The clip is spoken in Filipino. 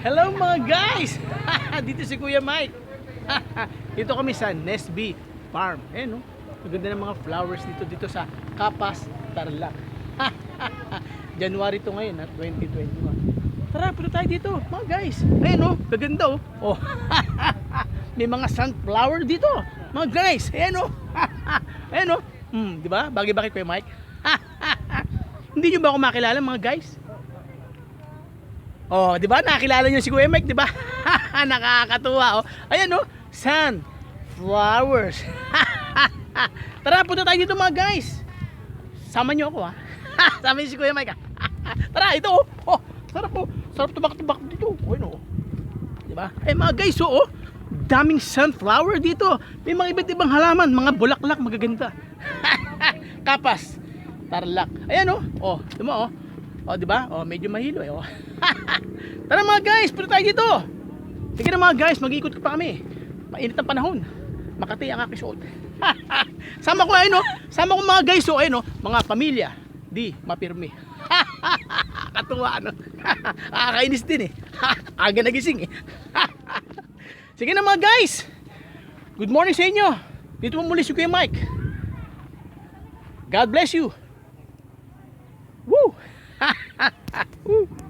Hello mga guys! Dito si Kuya Mike. Dito kami sa Nesby Farm. Ayan, no? Maganda ng mga flowers dito sa Capas, Tarlac. January to ngayon, 2021. Tara, punta tayo dito, mga guys. Ayan, no? Gaganda, oh. Oh. May mga sunflower dito, mga guys. Ayan, no? Ayan, no? Di ba? Bagay-bagay Kuya Mike. Hindi nyo ba ako makilala, mga guys? Oh, 'di ba? Nakilala niyo si Kuya Mike, 'di ba? Nakakatuwa, oh. Ayan, oh. Sunflowers. Tara, punta tayo dito, mga guys. Sama niyo ako, ha. Sama niyo si Kuya Mike, ha. Tara, ito, oh. Oh, sarap, oh. Sarap tubak-tubak dito. Oh, no. 'Di ba? Eh, mga guys, oh. Daming sunflower dito. May mga iba't ibang halaman, mga bulaklak magaganda. Capas, Tarlac. Ayan, oh. Oh, 'di mo, oh. Oh, di ba? Oh, medyo mahilo eh. Oh. Tara mga guys, punta tayo dito. Sige na mga guys, mag-iikot pa kami. Mainit ang panahon. Makati ang aking suot. Sama ko ayun, no? Sama ko mga guys, oh, ayun, no? Mga pamilya. Di mapirmi. Katuwa, no? Kakainis din eh. Aga nagising eh. Sige na mga guys. Good morning sa inyo. Dito mo muli si Kuya Mike. God bless you. Woo! Woo!